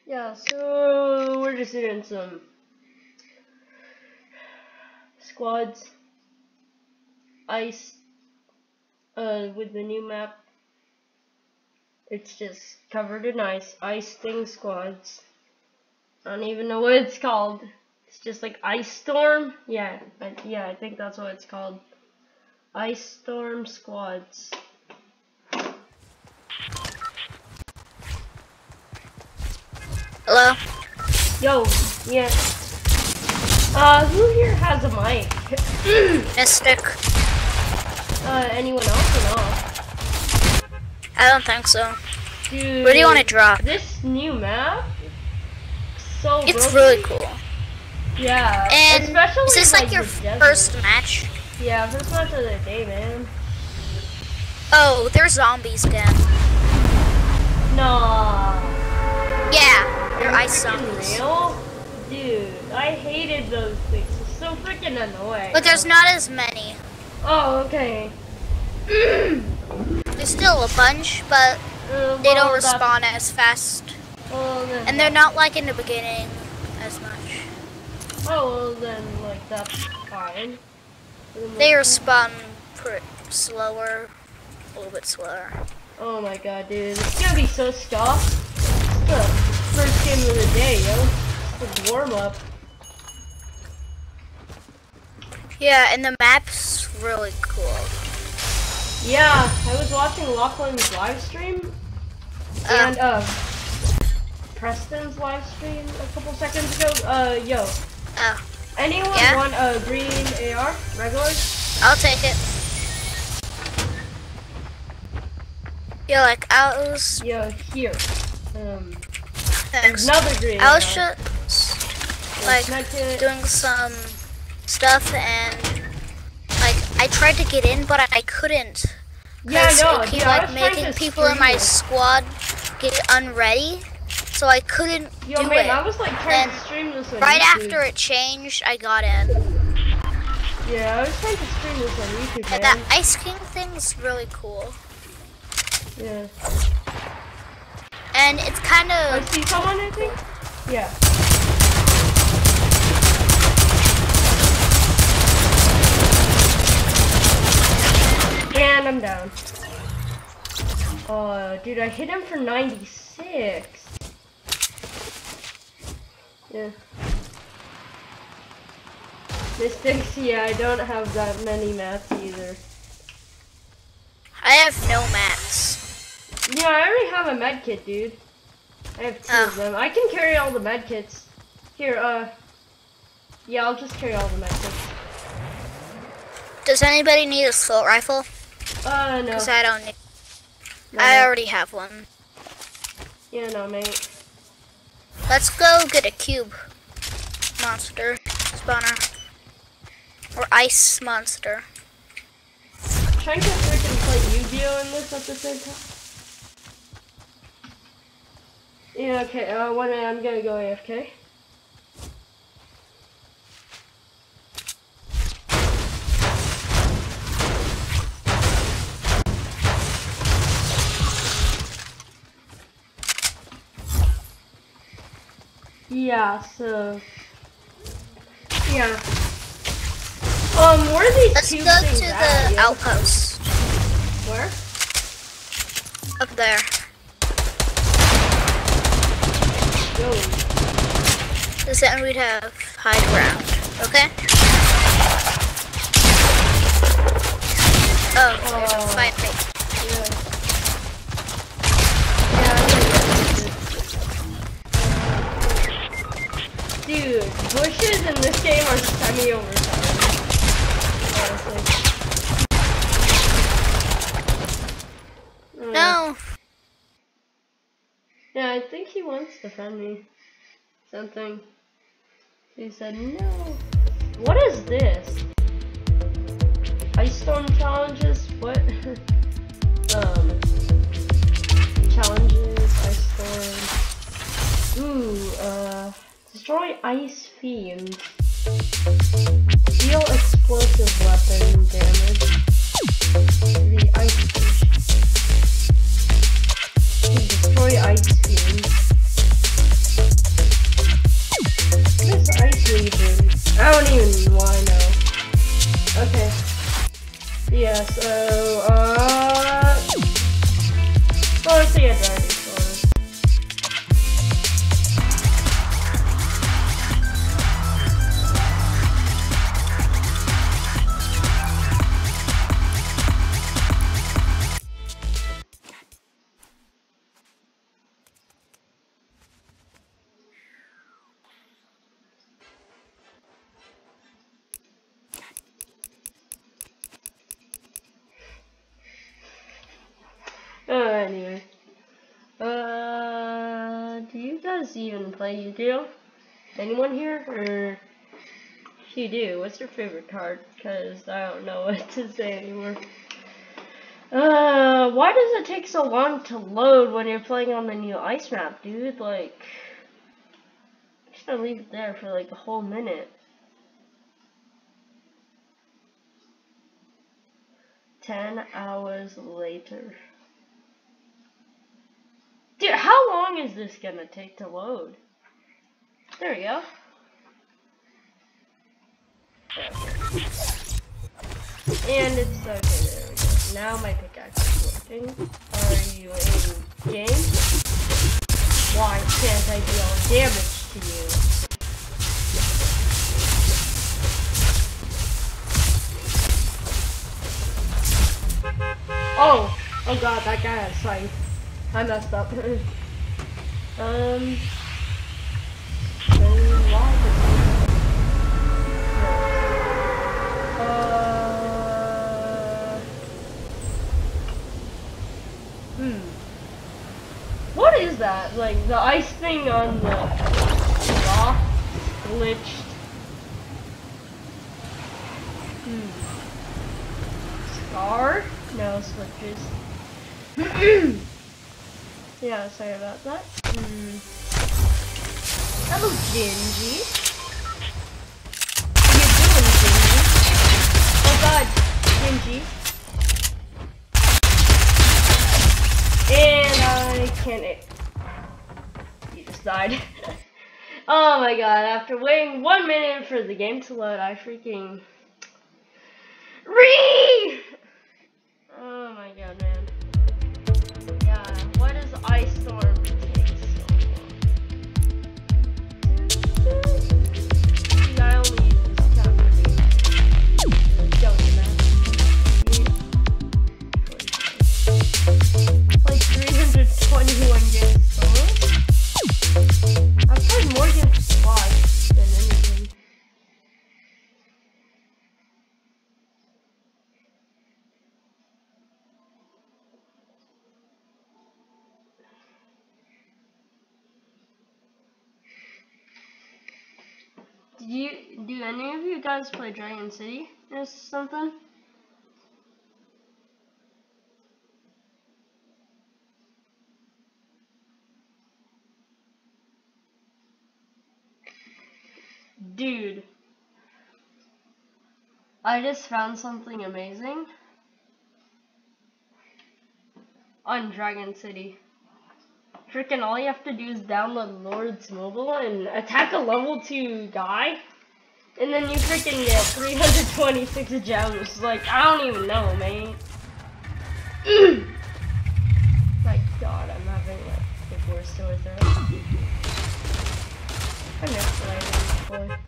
Yeah, so we're just doing some squads, ice, with the new map. It's just covered in ice thing squads. I don't even know what it's called. It's just like Ice Storm. Yeah, I think that's what it's called. Ice Storm squads. Hello? Yo, yeah. Who here has a mic? Mystic. Anyone else or not? I don't think so. Dude, Where do you want to drop? This new map, so It's broken. really cool. Yeah, And especially is this like your the desert. first match? Yeah, first match of the day, man. Oh, they're zombies again. Nah. Yeah, they're Are you ice freaking zombies. real? Dude, I hated those things. It's so freaking annoying. But there's not as many. Oh, okay. There's still a bunch, but they don't respawn as fast. And they're not like in the beginning as much. Oh, well then, like, that's fine. They respawn slower, a little bit slower. Oh my god, dude. It's gonna be so scuffed. It's the first game of the day, yo. It's a warm-up. Yeah, and the map's really cool. Yeah, I was watching Lachlan's live stream. And, Preston's live stream a couple seconds ago. Yo. Oh. Anyone want a green AR? Regular? I'll take it. Yeah, like I was. Yeah, here. Thanks. Another green. I was just like doing some stuff and like I tried to get in, but I couldn't. Yeah, no. It keep like making people in my squad get unready, so I couldn't do it. I was like trying to stream this on right YouTube. after it changed, I got in. Yeah, I was trying to stream this on YouTube, And that Ice King thing is really cool. Yeah. And it's kind of. I see someone, I think. Yeah. And I'm down. Oh, dude, I hit him for 96. Yeah. Mystics, yeah, I don't have that many mats either. I have no mats. Yeah, I already have a med kit, dude. I have two of them. I can carry all the med kits. Here, yeah, I'll just carry all the med kits. Does anybody need a assault rifle? No. Because I don't need. No, I already have one. Yeah, no, mate. Let's go get a cube monster spawner. Or ice monster. Trying to freaking play Yu-Gi-Oh! In this at the same time. Yeah, okay, 1 minute, I'm gonna go AFK. Yeah, so... Yeah. Where are these Let's two go things to at, the yo? outpost. Where? Up there. Yo. Because then we'd have high ground. Okay? Oh, there's a fight. Dude, bushes in this game are semi-overpowered. Honestly. No. Yeah, I think he wants to friend me. Something. He said no. What is this? Ice Storm challenges? What? Challenges, Ice Storm. Ooh, destroy ice fiends. Deal explosive weapon damage to the ice fiend. Destroy ice fiends. Yeah, so, oh, let's see a driving sword. Anyway. Do you guys even play Yu-Gi-Oh? Anyone here? Or if you do, what's your favorite card? Because I don't know what to say anymore. Why does it take so long to load when you're playing on the new ice map, dude? Like, I'm just gonna leave it there for like a whole minute. 10 hours later. Dude, how long is this gonna take to load? There we go. And it's okay, there we go. Now my pickaxe is working. Are you in game? Why can't I deal damage to you? Oh god, that guy has sight. I messed up. What is that? Like, the ice thing on the rock glitched. Scar? No, switches. Yeah, sorry about that. Hello, Gingy. How you doing, Gingy? Oh god, Gingy. And I can't. You just died. Oh my god, after waiting 1 minute for the game to load, I freaking. Oh my god, man. Yeah, why does Ice Storm take so long? I only use this tab for me. Don't do that. Like 321 games solo? I've played more games squads than anything. Do any of you guys play Dragon City or something? Dude, I just found something amazing on Dragon City. Freaking all you have to do is download Lord's Mobile and attack a level 2 guy, and then you freaking get 326 gems. Like, I don't even know, man. My god, I'm having like the worst sore throat. I missed landing before.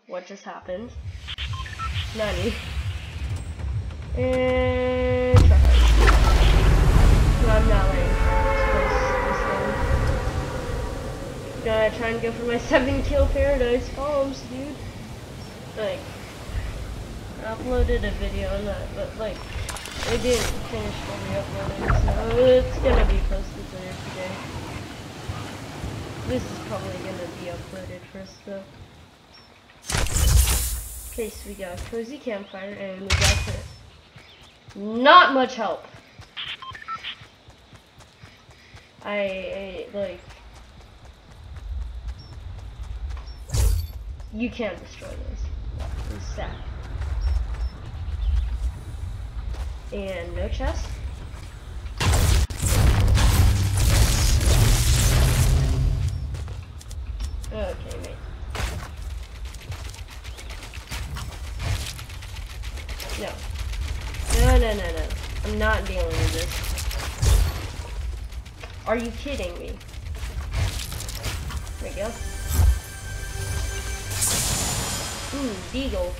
What just happened? Nani. And try. No, I'm not landing. Gotta try and go for my 7-kill Paradise Palms, dude. Like, I uploaded a video on that, but like, it didn't finish fully uploading, so it's gonna be posted later today. This is probably gonna be uploaded first though. Okay, so we got a cozy campfire and we got not much help. I like, you can't destroy this. It's sad. And no chest. Okay, mate. No. Are you kidding me? There we go. Ooh, Deagle.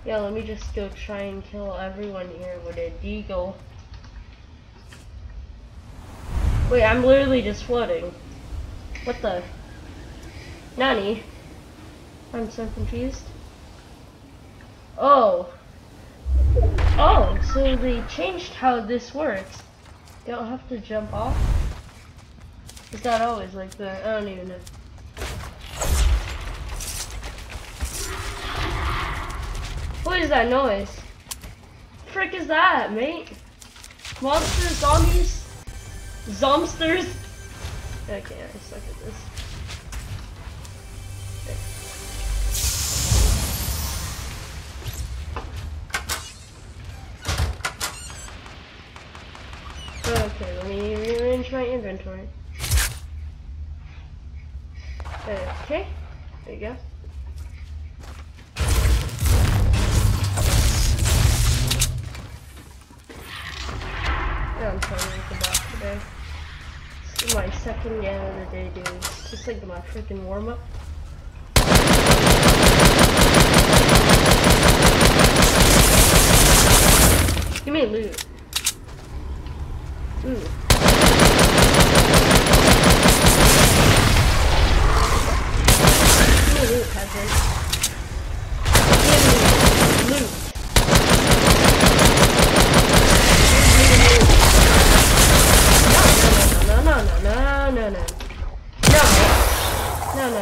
Yeah, let me just go try and kill everyone here with a Deagle. Wait, I'm literally just floating. What the? Nani? I'm so confused. Oh. Oh, so they changed how this works. You don't have to jump off? Is that always like that? I don't even know. What is that noise? The frick is that, mate? Monsters, zombies? Zomsters? Okay, I suck at this. Okay, let me rearrange my inventory. Okay, there you go. I'm trying to make the box today. This is my second game of the day, dude. It's just like my freaking warm up. Give me loot. Ooh. Give me loot, peasant. Give me loot. No.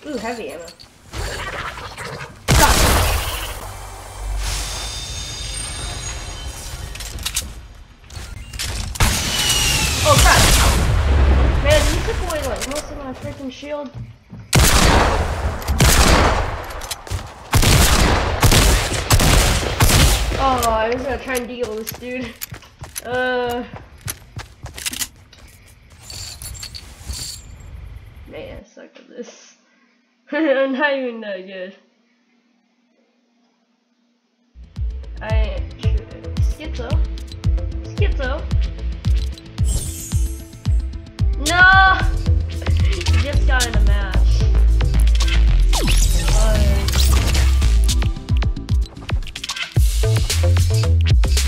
Ooh, heavy ammo. Stop. Oh crap! Man, you took away like most of my freaking shield. Oh, I was gonna try and deal with this dude. Man, I suck at this. I'm not even that good. Schizo. No! You just got in a match.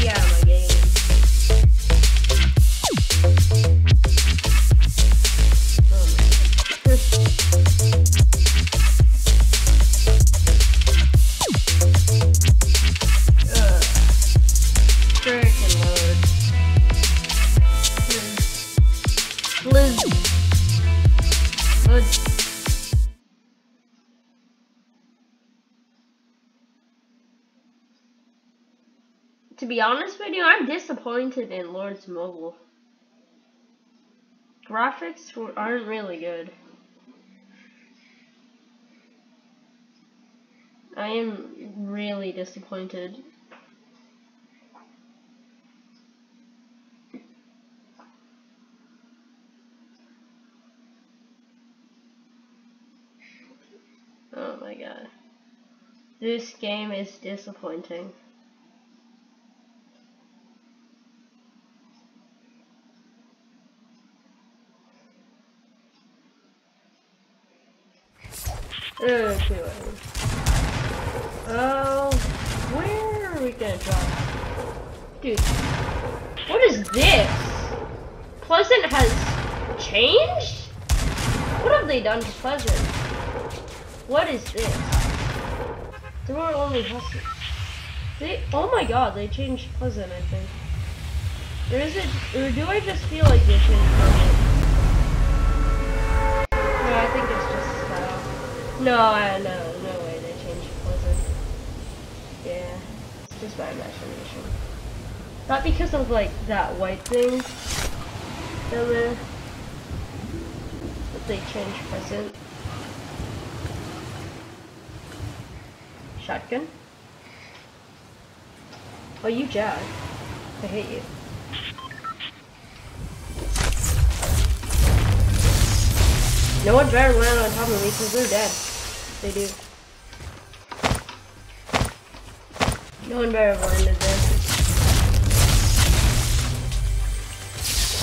Yeah, my game. To be honest with you, I'm disappointed in Lords Mobile. Graphics aren't really good. I am really disappointed. Oh my god. This game is disappointing. Okay. Oh, where are we gonna drop? Dude, what is this? Pleasant has changed? What have they done to Pleasant? What is this? There were only hustles. Oh my god, they changed Pleasant, I think. Or do I just feel like they changed Pleasant? No, I think it's just style. No way they changed Pleasant. Yeah, it's just my imagination. Not because of like that white thing down there, but they changed Pleasant. Shotgun? Oh, you Jack. I hate you. No one better land on top of me because they're dead. They do. No one better landed there.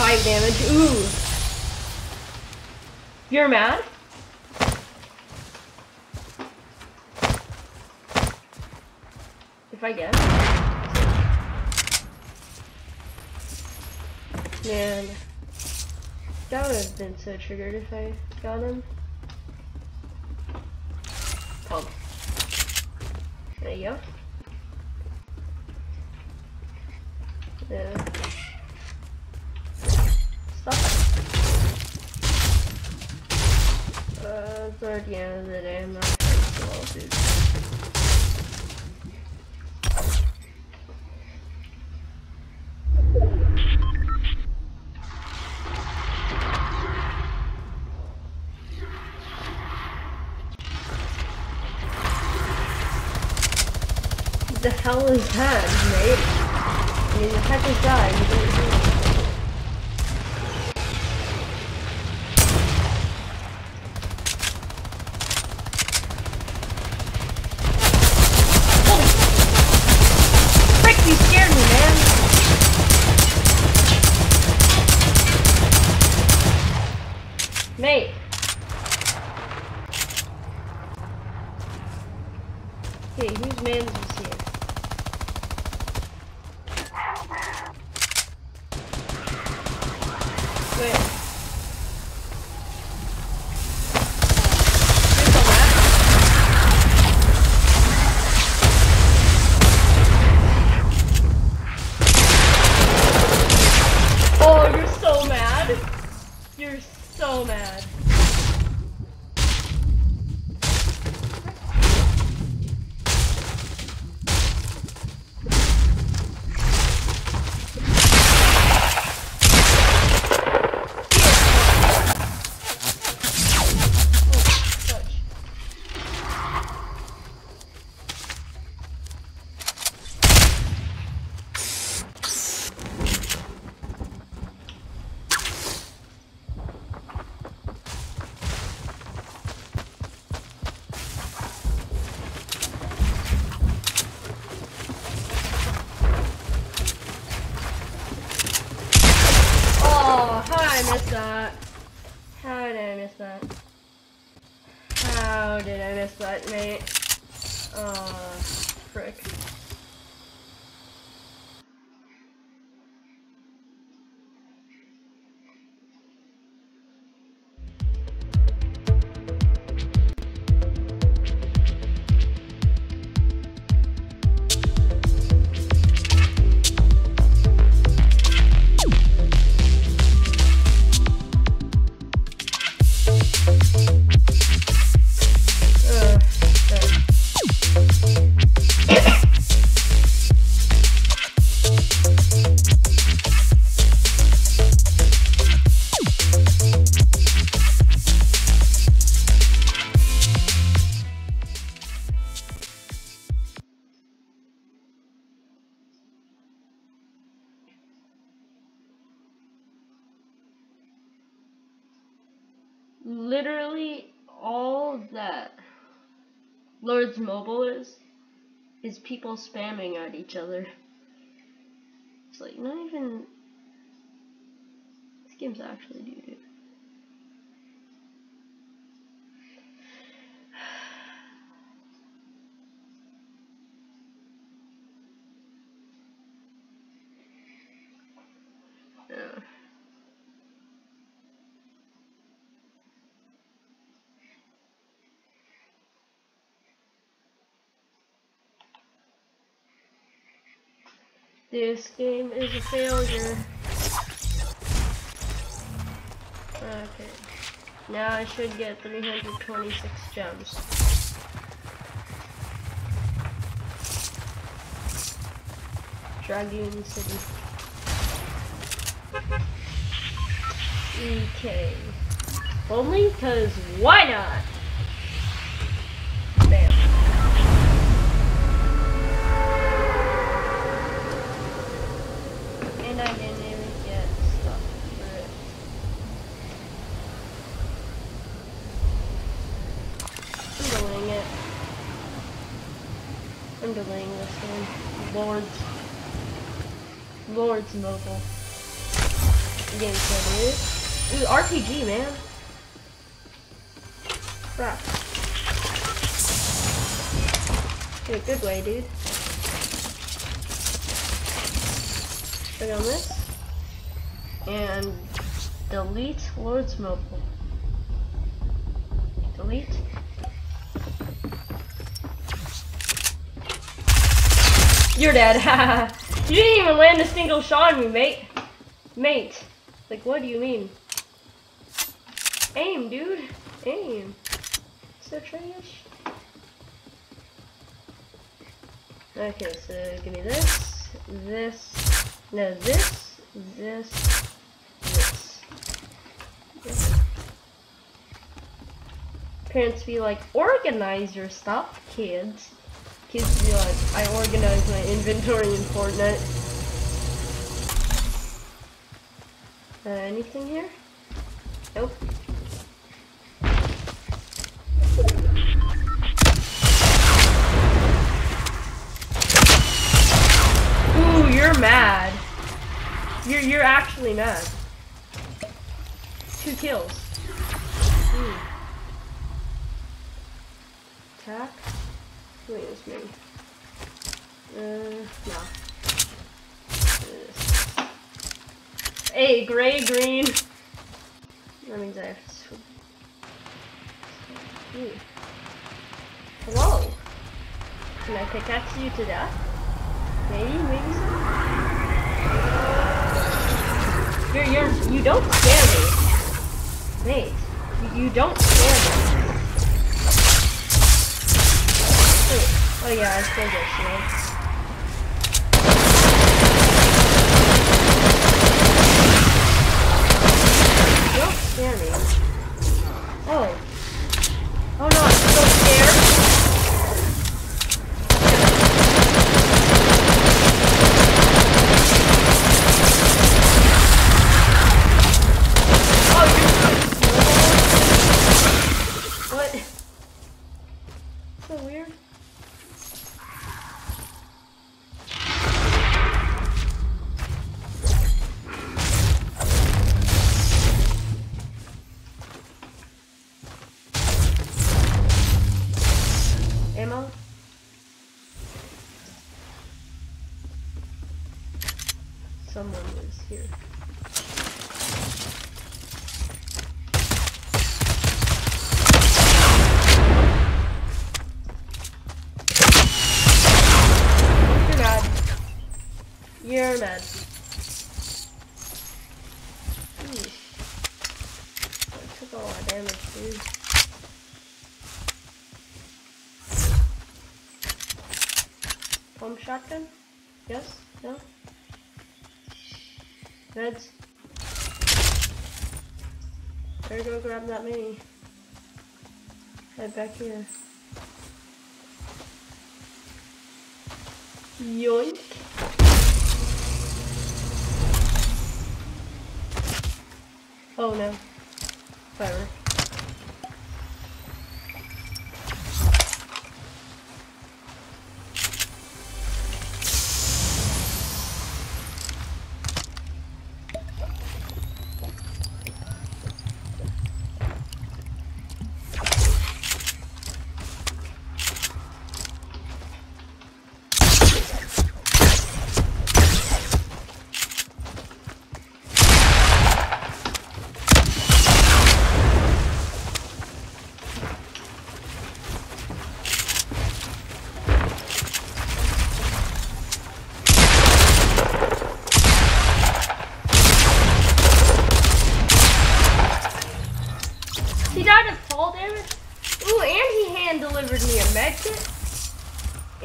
5 damage. Ooh. You're mad? If I guess. Man. That would have been so triggered if I got him. Pump. There you go. Yeah. Stop. Toward the end of the day, I'm not playing well, dude. What the hell is that, mate? I mean, the heck is that? You don't do it. You scared me, man. Mate. Okay, whose man is here? Wait. You're so mad. I miss that? How did I miss that? How did I miss that, mate? Frick. Literally all that Lords Mobile is people spamming at each other. It's like not even this game's actually dude. Yeah. This game is a failure. Okay. Now I should get 326 gems. Dragoon City. EK. Only because why not? Bam. And I didn't even get stuff for it. I'm delaying it. I'm delaying this one. Lords Mobile. Getting killed, dude. Ooh, RPG, man. Crap. In a good way, dude. Click on this. And delete Lord's Mobile. Delete. You're dead. You didn't even land a single shot on me, mate. Mate. Like, what do you mean? Aim, dude. Aim. So trash. Okay, so give me this. This. No, this. This. This. Parents be like, organize your stuff, kids. Kids be like, I organize my inventory in Fortnite. Anything here? Nope. Ooh, you're mad. You're actually mad. 2 kills. Ooh. Attack. Wait, it's me. Nah. Hey, gray, green. That means I have to swim. Ooh. Hello. Can I pickaxe you to death? Maybe so. You don't scare me. Mate, you don't scare me. Oh yeah, I still get shield. Don't scare me. Oh. Oh no, I'm so scared. What? So weird. Ammo? Someone is here. You're mad. You're mad. Eesh. I took a lot of damage, dude. Pump shotgun? Yes? No? Reds? Better go grab that mini. Right back here. Yoink! Oh no. Whatever. He died of fall damage? Ooh, and he hand delivered me a medkit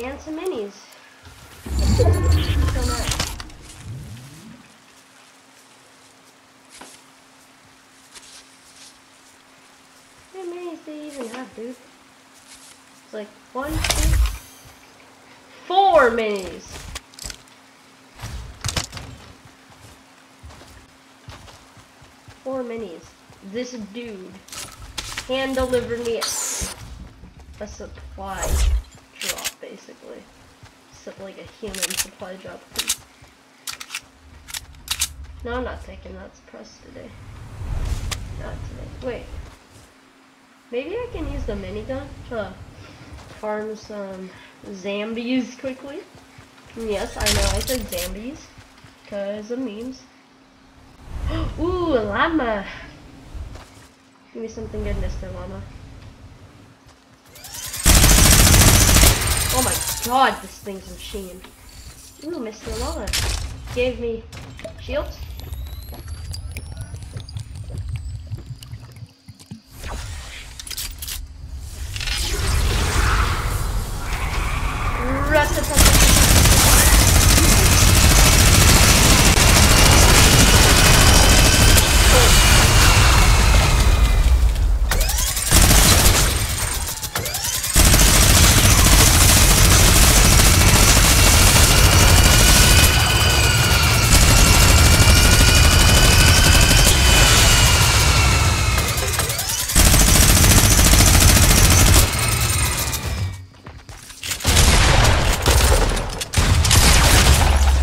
and some minis. So nice. How many minis do you even have, dude? It's like 1, 2, 4 minis. 4 minis. This dude hand delivered me a supply drop, basically. Like a human supply drop. No, I'm not taking that press today. Not today. Wait. Maybe I can use the minigun to farm some zombies quickly. Yes, I know I said zombies because of memes. Ooh, a llama. Give me something good, Mr. Llama. Oh my god, this thing's a machine. Ooh, Mr. Llama gave me shields.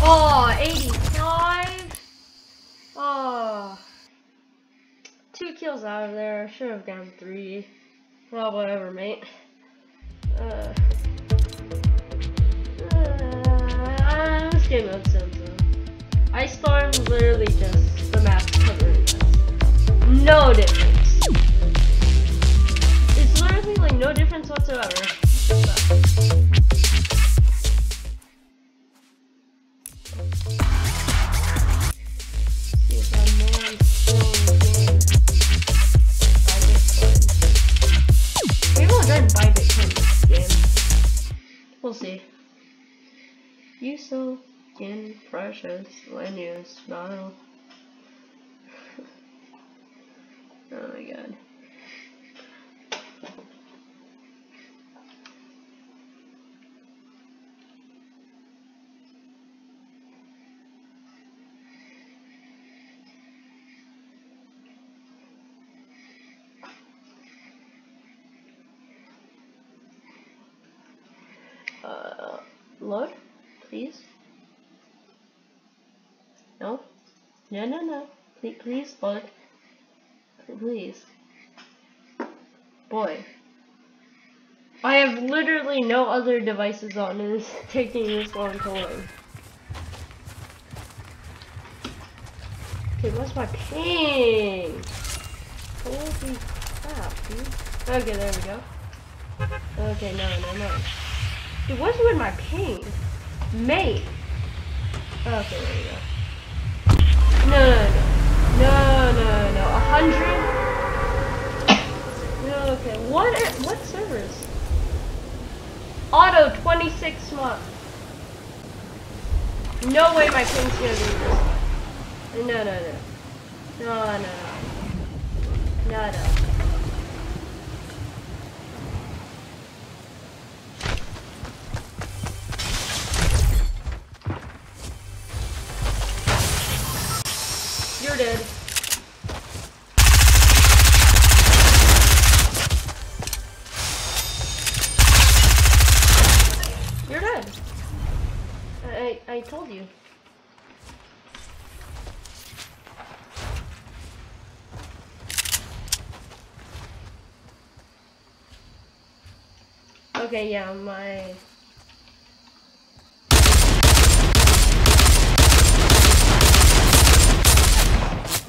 Oh, 85. Oh, 2 kills out of there. Should have gotten 3. Well, whatever, mate. This game mode sounds Ice Storm's literally just the map covering us. No difference. It's literally like no difference whatsoever. We'll see. You so in precious when you smile. Oh my god. Load, please. No, no, no, no. Please, load. Please. Boy. I have literally no other devices on and it's taking this long to load. Okay, what's my ping? Holy crap, dude. Okay, there we go. Okay, no. Dude, what's with my ping? Mate. Okay, there we go. No. 100? Okay, what servers? Auto 26 months. No way my ping's gonna be this. No. You're dead. You're dead. I told you. Okay, yeah, my...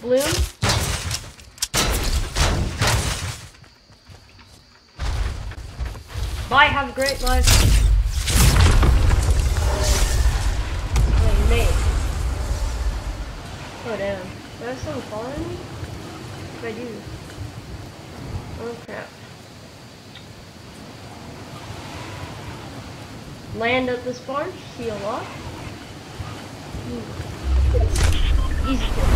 Bloom? Bye, have a great life. Wait, mate. Oh, damn. Do I have someone following me? If I do. Oh, crap. Land at this barn, heal up. Easy kill.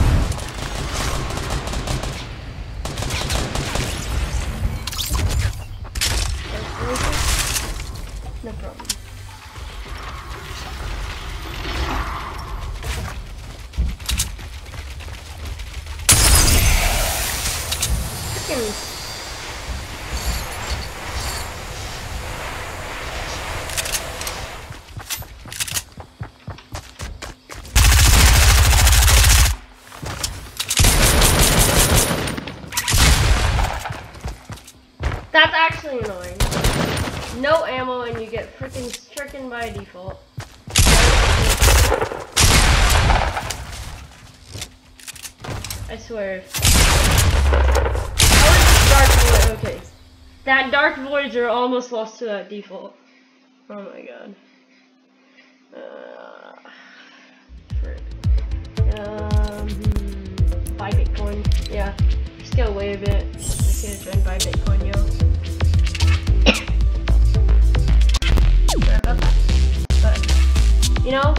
No problem. Freaking. That's actually annoying. No ammo and you get freaking stricken by default. I swear. Dark Void. Okay. That Dark Voyager almost lost to that default. Oh my god. Buy Bitcoin. Yeah. Just go away a bit. Just gonna try and buy Bitcoin, yo. Sorry about that. But, you know,